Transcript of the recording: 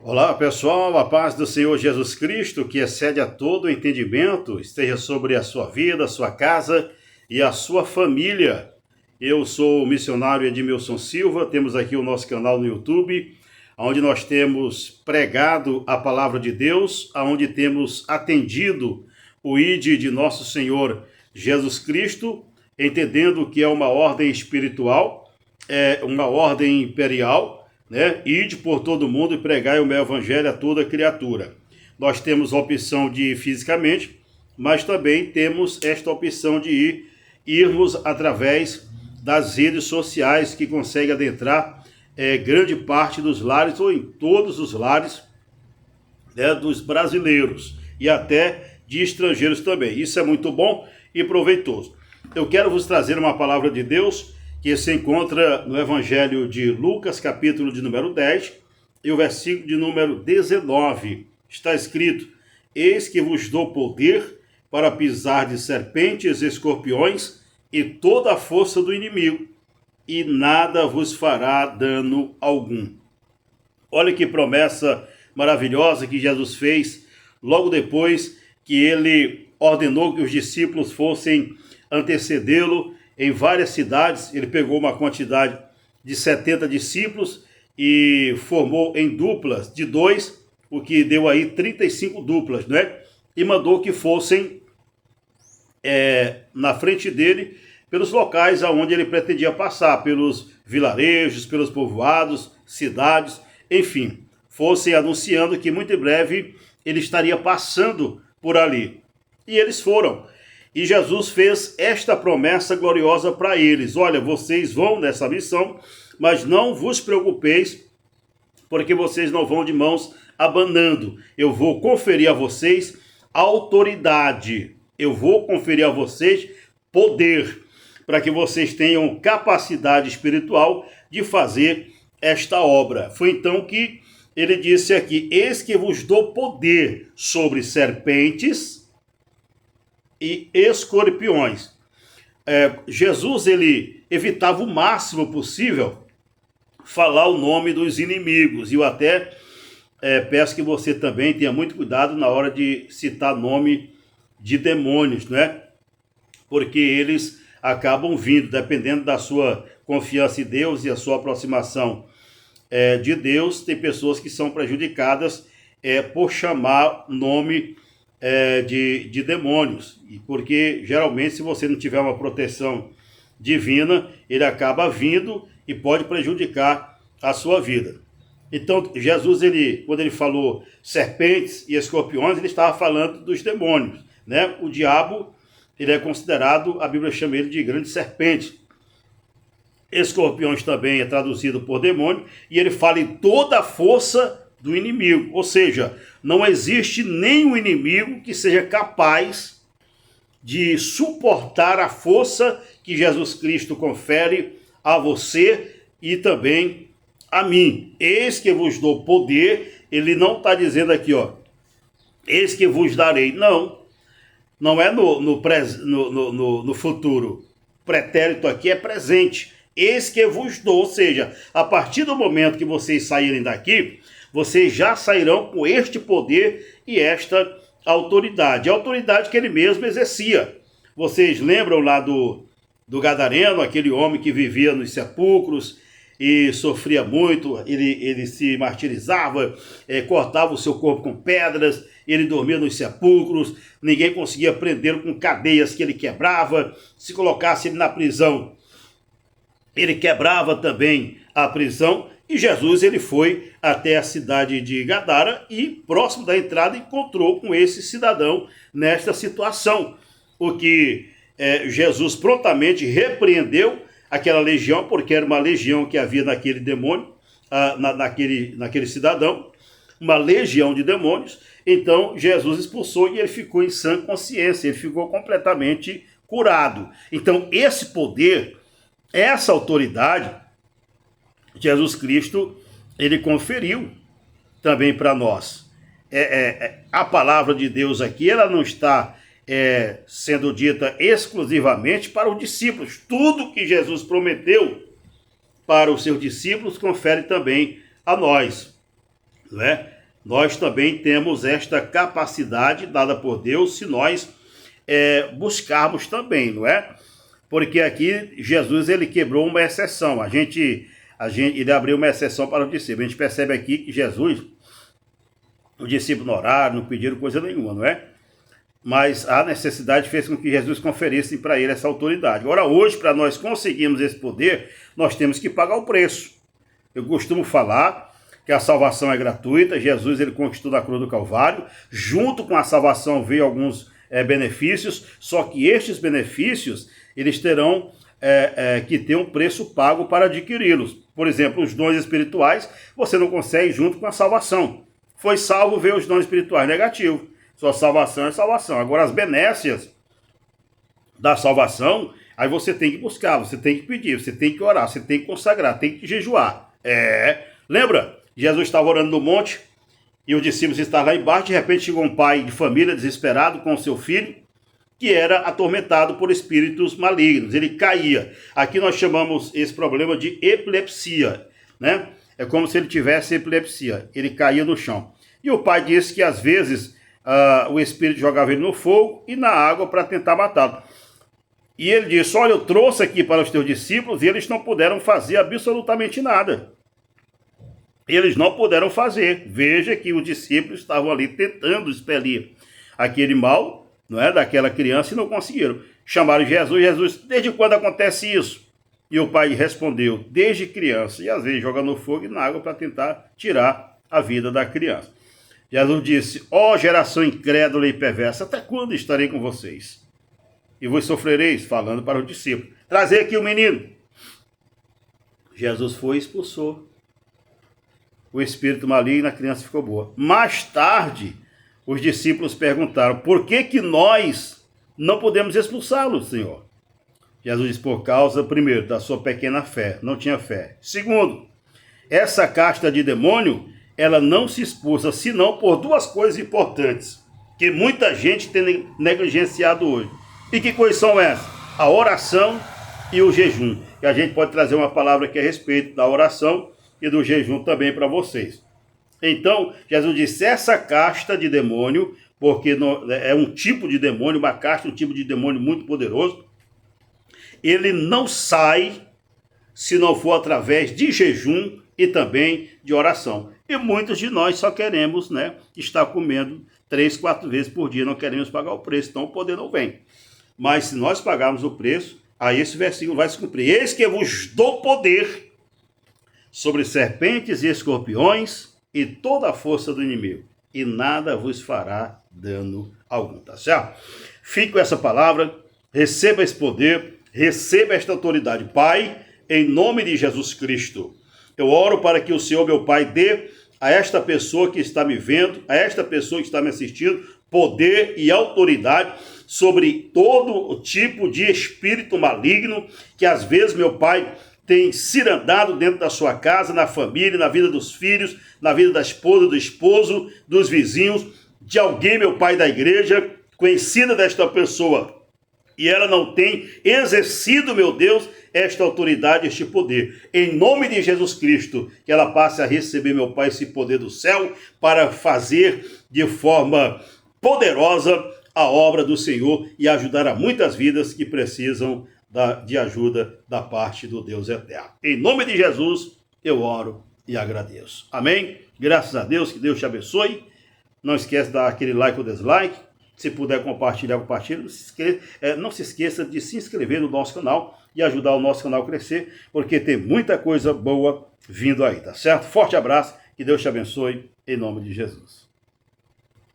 Olá pessoal, a paz do Senhor Jesus Cristo, que excede a todo entendimento, esteja sobre a sua vida, a sua casa e a sua família. Eu sou o missionário Edmilson Silva, temos aqui o nosso canal no YouTube, onde nós temos pregado a palavra de Deus, onde temos atendido o ID de nosso Senhor Jesus Cristo, entendendo que é uma ordem espiritual, é uma ordem imperial, ide por todo mundo e pregai o meu evangelho a toda criatura. Nós temos a opção de ir fisicamente, mas também temos esta opção de irmos através das redes sociais, que consegue adentrar grande parte dos lares, ou em todos os lares, dos brasileiros e até de estrangeiros também. Isso é muito bom e proveitoso. Eu quero vos trazer uma palavra de Deus que se encontra no Evangelho de Lucas, capítulo de número 10, e o versículo de número 19. Está escrito: eis que vos dou poder para pisar de serpentes, escorpiões e toda a força do inimigo, e nada vos fará dano algum. Olha que promessa maravilhosa que Jesus fez logo depois que ele ordenou que os discípulos fossem antecedê-lo em várias cidades. Ele pegou uma quantidade de 70 discípulos e formou em duplas de 2, o que deu aí 35 duplas, E mandou que fossem na frente dele pelos locais aonde ele pretendia passar, pelos vilarejos, pelos povoados, cidades, enfim, fossem anunciando que muito em breve ele estaria passando por ali. E eles foram. E Jesus fez esta promessa gloriosa para eles: olha, vocês vão nessa missão, mas não vos preocupeis, porque vocês não vão de mãos abanando. Eu vou conferir a vocês autoridade, eu vou conferir a vocês poder, para que vocês tenham capacidade espiritual de fazer esta obra. Foi então que ele disse aqui: eis que vos dou poder sobre serpentes e escorpiões. Jesus, ele evitava o máximo possível falar o nome dos inimigos. E eu até peço que você também tenha muito cuidado na hora de citar nome de demônios, Porque eles acabam vindo, dependendo da sua confiança em Deus e a sua aproximação de Deus. Tem pessoas que são prejudicadas por chamar nome de demônios, porque geralmente, se você não tiver uma proteção divina, ele acaba vindo e pode prejudicar a sua vida. Então Jesus, quando ele falou serpentes e escorpiões, ele estava falando dos demônios, O diabo, ele é considerado, a Bíblia chama ele de grande serpente. Escorpiões também é traduzido por demônio, e ele fala em toda a força do inimigo, ou seja, não existe nenhum inimigo que seja capaz de suportar a força que Jesus Cristo confere a você e também a mim. Eis que vos dou poder. Ele não está dizendo aqui, eis que vos darei. Não é no futuro. Pretérito aqui é presente. Eis que vos dou, ou seja, a partir do momento que vocês saírem daqui, vocês já sairão com este poder e esta autoridade. A autoridade que ele mesmo exercia. Vocês lembram lá do Gadareno, aquele homem que vivia nos sepulcros e sofria muito, ele se martirizava, cortava o seu corpo com pedras, ele dormia nos sepulcros, ninguém conseguia prendê-lo com cadeias que ele quebrava. Se colocasse ele na prisão, ele quebrava também a prisão. E Jesus, ele foi até a cidade de Gadara e, próximo da entrada, encontrou com esse cidadão nesta situação. O que Jesus prontamente repreendeu aquela legião, porque era uma legião que havia naquele demônio, naquele cidadão, uma legião de demônios. Então Jesus expulsou e ele ficou em sã consciência, ele ficou completamente curado. Então esse poder, essa autoridade, Jesus Cristo, ele conferiu também para nós. A palavra de Deus aqui, ela não está sendo dita exclusivamente para os discípulos. Tudo que Jesus prometeu para os seus discípulos confere também a nós. não é? Nós também temos esta capacidade dada por Deus se nós buscarmos também, não é? Porque aqui Jesus ele quebrou uma exceção. Ele abriu uma exceção para os discípulos. A gente percebe aqui que Jesus, os discípulos não oraram, não pediram coisa nenhuma, não é? Mas a necessidade fez com que Jesus conferisse para ele essa autoridade. Agora, hoje, para nós conseguirmos esse poder, nós temos que pagar o preço. Eu costumo falar que a salvação é gratuita. Jesus ele conquistou na cruz do Calvário. Junto com a salvação veio alguns benefícios, só que estes benefícios eles terão que ter um preço pago para adquiri-los. Por exemplo, os dons espirituais você não consegue junto com a salvação. Foi salvo, veio os dons espirituais, negativo. Sua salvação é salvação. Agora, as benécias da salvação, aí você tem que buscar, você tem que pedir, você tem que orar, você tem que consagrar, tem que jejuar. Lembra? Jesus estava orando no monte e os discípulos estavam lá embaixo. De repente chegou um pai de família desesperado com o seu filho, que era atormentado por espíritos malignos. Ele caía. Aqui nós chamamos esse problema de epilepsia, né? É como se ele tivesse epilepsia. Ele caía no chão. E o pai disse que às vezes o espírito jogava ele no fogo e na água para tentar matá-lo. E ele disse: olha, eu trouxe aqui para os teus discípulos e eles não puderam fazer absolutamente nada. Eles não puderam fazer. Veja que os discípulos estavam ali tentando expelir aquele mal, não é, daquela criança e não conseguiram. Chamaram Jesus, desde quando acontece isso? E o pai respondeu: desde criança. E às vezes joga no fogo e na água para tentar tirar a vida da criança. Jesus disse: ó geração incrédula e perversa, até quando estarei com vocês? E vos sofrereis, falando para os discípulos. Trazei aqui o menino. Jesus foi e expulsou o espírito maligno, a criança ficou boa. Mais tarde, os discípulos perguntaram: por que nós não podemos expulsá-lo, Senhor? Jesus disse: por causa, primeiro, da sua pequena fé. Não tinha fé. Segundo, essa casta de demônio, ela não se expulsa, senão por duas coisas importantes, que muita gente tem negligenciado hoje. E que coisas são essas? A oração e o jejum. E a gente pode trazer uma palavra aqui a respeito da oração e do jejum também para vocês. Então, Jesus disse: essa casta de demônio, porque é um tipo de demônio, uma casta, um tipo de demônio muito poderoso, ele não sai se não for através de jejum e também de oração. E muitos de nós só queremos, né, estar comendo 3, 4 vezes por dia, não queremos pagar o preço, então o poder não vem. Mas se nós pagarmos o preço, aí esse versículo vai se cumprir. Eis que vos dou poder sobre serpentes e escorpiões e toda a força do inimigo, e nada vos fará dano algum, tá certo? Fique com essa palavra, receba esse poder, receba esta autoridade. Pai, em nome de Jesus Cristo, eu oro para que o Senhor, meu Pai, dê a esta pessoa que está me vendo, a esta pessoa que está me assistindo, poder e autoridade sobre todo tipo de espírito maligno que às vezes, meu Pai, tem cirandado dentro da sua casa, na família, na vida dos filhos, na vida da esposa, do esposo, dos vizinhos, de alguém, meu Pai, da igreja, conhecida desta pessoa. E ela não tem exercido, meu Deus, esta autoridade, este poder. Em nome de Jesus Cristo, que ela passe a receber, meu Pai, esse poder do céu para fazer de forma poderosa a obra do Senhor e ajudar a muitas vidas que precisam de ajuda da parte do Deus eterno. Em nome de Jesus, eu oro e agradeço. Amém? Graças a Deus, que Deus te abençoe. Não esquece de dar aquele like ou dislike. Se puder compartilhar, compartilha. Não se esqueça de se inscrever no nosso canal e ajudar o nosso canal a crescer, porque tem muita coisa boa vindo aí, tá certo? Forte abraço, que Deus te abençoe, em nome de Jesus.